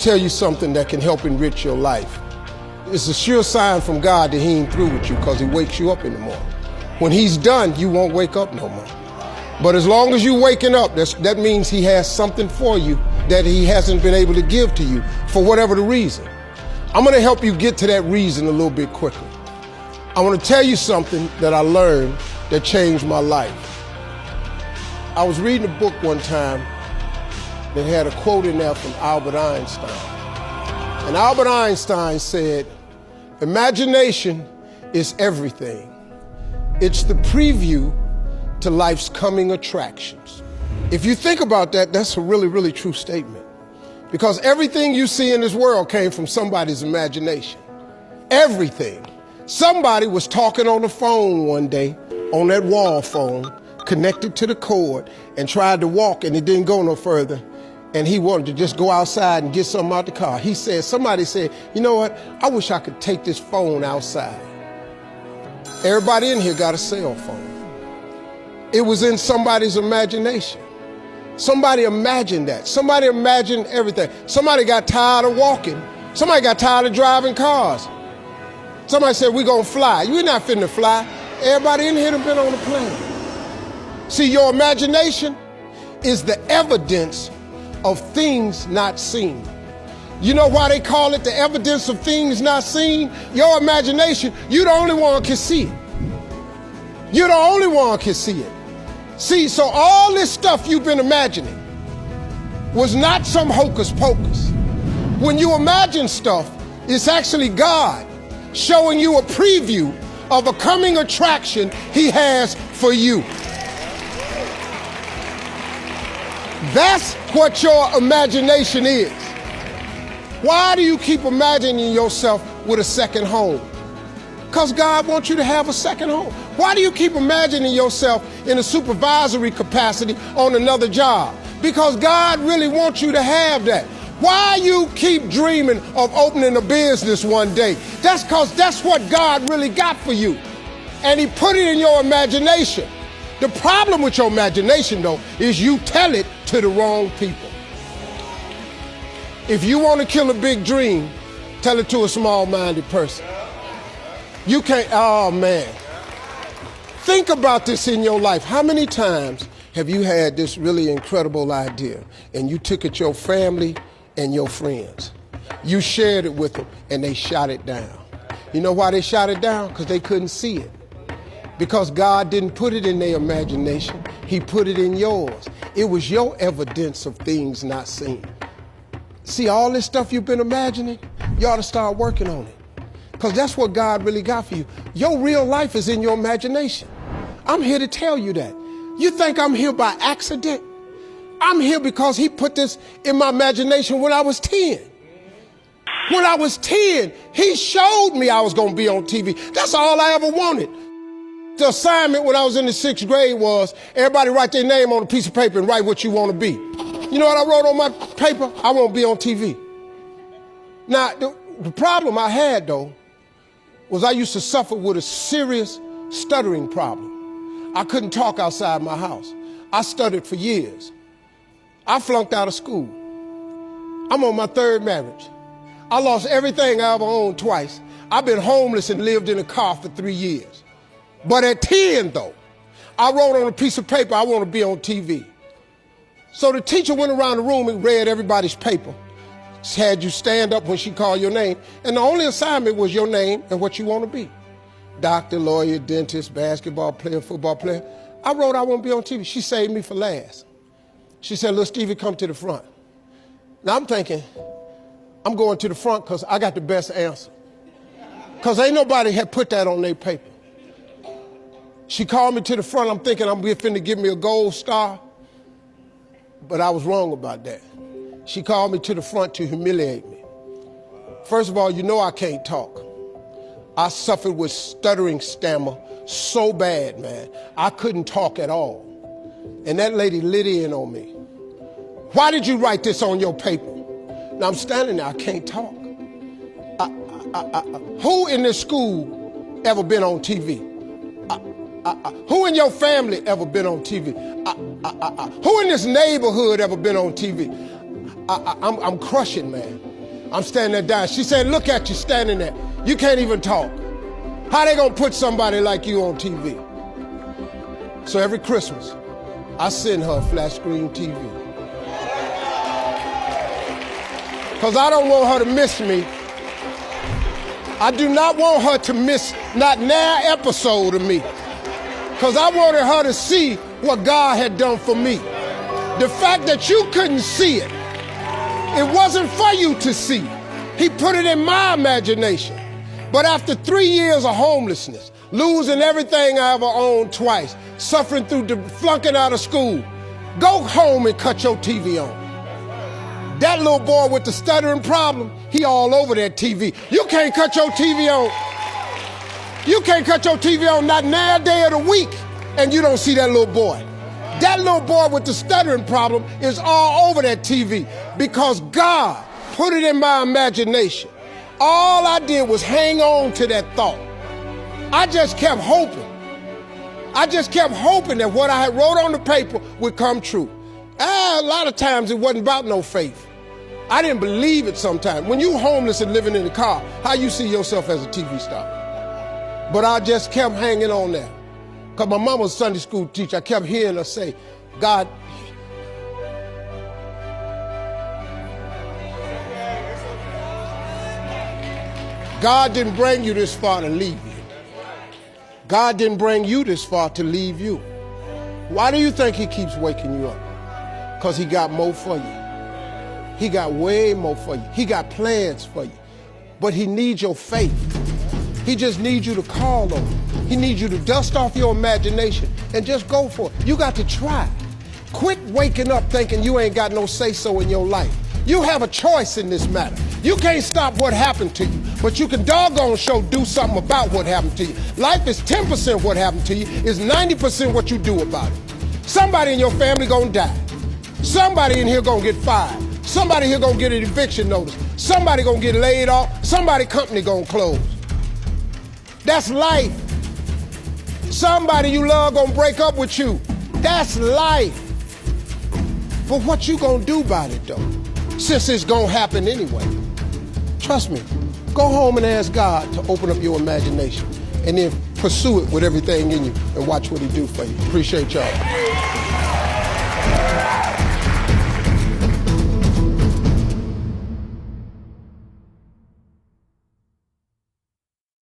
tell you something that can help enrich your life. It's a sure sign from God that he ain't through with you because he wakes you up in the morning. When he's done, you won't wake up no more. But as long as you're waking up, that means he has something for you that he hasn't been able to give to you for whatever the reason. I'm going to help you get to that reason a little bit quicker. I want to tell you something that I learned that changed my life. I was reading a book one time that had a quote in there from Albert Einstein. And Albert Einstein said, "Imagination is everything. It's the preview to life's coming attractions." If you think about that, that's a really, really true statement. Because everything you see in this world came from somebody's imagination. Everything. Somebody was talking on the phone one day, on that wall phone, connected to the cord, and tried to walk, and it didn't go no further. And he wanted to just go outside and get something out the car. Somebody said, "You know what? I wish I could take this phone outside." Everybody in here got a cell phone. It was in somebody's imagination. Somebody imagined that. Somebody imagined everything. Somebody got tired of walking. Somebody got tired of driving cars. Somebody said, "We're gonna fly." You're not finna fly. Everybody in here done been on a plane. See, your imagination is the evidence of things not seen. You know why they call it the evidence of things not seen? Your imagination, you're the only one can see it. You're the only one can see it. See, so all this stuff you've been imagining was not some hocus pocus. When you imagine stuff, it's actually God showing you a preview of a coming attraction he has for you. That's what your imagination is. Why do you keep imagining yourself with a second home? Because God wants you to have a second home. Why do you keep imagining yourself in a supervisory capacity on another job? Because God really wants you to have that. Why you keep dreaming of opening a business one day? That's because that's what God really got for you. And he put it in your imagination. The problem with your imagination, though, is you tell it to the wrong people. If you want to kill a big dream, tell it to a small-minded person. You can't, oh man. Think about this in your life. How many times have you had this really incredible idea and you took it to your family and your friends? You shared it with them and they shot it down. You know why they shot it down? Because they couldn't see it. Because God didn't put it in their imagination. He put it in yours. It was your evidence of things not seen. See, all this stuff you've been imagining, you ought to start working on it. Because that's what God really got for you. Your real life is in your imagination. I'm here to tell you that. You think I'm here by accident? I'm here because he put this in my imagination when I was 10. When I was 10, he showed me I was going to be on TV. That's all I ever wanted. The assignment when I was in the 6th grade was everybody write their name on a piece of paper and write what you want to be. You know what I wrote on my paper? I want to be on TV. Now, the problem I had, though, was I used to suffer with a serious stuttering problem. I couldn't talk outside my house. I stuttered for years. I flunked out of school. I'm on my 3rd marriage. I lost everything I ever owned twice. I've been homeless and lived in a car for 3 years. But at 10, though, I wrote on a piece of paper, I want to be on TV. So the teacher went around the room and read everybody's paper. She had you stand up when she called your name. And the only assignment was your name and what you want to be. Doctor, lawyer, dentist, basketball player, football player. I wrote I want to be on TV. She saved me for last. She said, "Little Stevie, come to the front." Now I'm thinking, I'm going to the front because I got the best answer. Because ain't nobody had put that on their paper. She called me to the front. I'm thinking I'm finna give me a gold star. But I was wrong about that. She called me to the front to humiliate me. First of all, you know I can't talk. I suffered with stuttering stammer so bad, man. I couldn't talk at all. And that lady lit in on me. "Why did you write this on your paper?" Now I'm standing there, I can't talk. Who in this school ever been on TV? Who in your family ever been on TV? Who in this neighborhood ever been on TV? I'm crushing, man. I'm standing there dying. She said, look at you standing there. You can't even talk. How they gonna put somebody like you on TV? So every Christmas, I send her a flat screen TV. Because I don't want her to miss me. I do not want her to miss not now episode of me. Because I wanted her to see what God had done for me. The fact that you couldn't see it, it wasn't for you to see. He put it in my imagination. But after 3 years of homelessness, losing everything I ever owned twice, suffering through flunking out of school, go home and cut your TV on. That little boy with the stuttering problem, he all over that TV. You can't cut your TV on. You can't cut your TV on not now day of the week and you don't see that little boy. That little boy with the stuttering problem is all over that TV because God put it in my imagination. All I did was hang on to that thought. I just kept hoping. I just kept hoping that what I had wrote on the paper would come true. A lot of times it wasn't about no faith. I didn't believe it sometimes. When you homeless and living in the car, how you see yourself as a TV star? But I just kept hanging on there. Because my mama was a Sunday school teacher. I kept hearing her say, God, God didn't bring you this far to leave you. God didn't bring you this far to leave you. Why do you think he keeps waking you up? Because he got more for you. He got way more for you. He got plans for you. But he needs your faith. He just needs you to call on him. He needs you to dust off your imagination and just go for it. You got to try. Quit waking up thinking you ain't got no say-so in your life. You have a choice in this matter. You can't stop what happened to you, but you can doggone sure do something about what happened to you. Life is 10% what happened to you, is 90% what you do about it. Somebody in your family gonna die. Somebody in here gonna get fired. Somebody here gonna get an eviction notice. Somebody gonna get laid off. Somebody company gonna close. That's life. Somebody you love gonna break up with you. That's life. But what you gonna do about it though? Since it's gonna happen anyway. Trust me, go home and ask God to open up your imagination and then pursue it with everything in you and watch what he do for you. Appreciate y'all.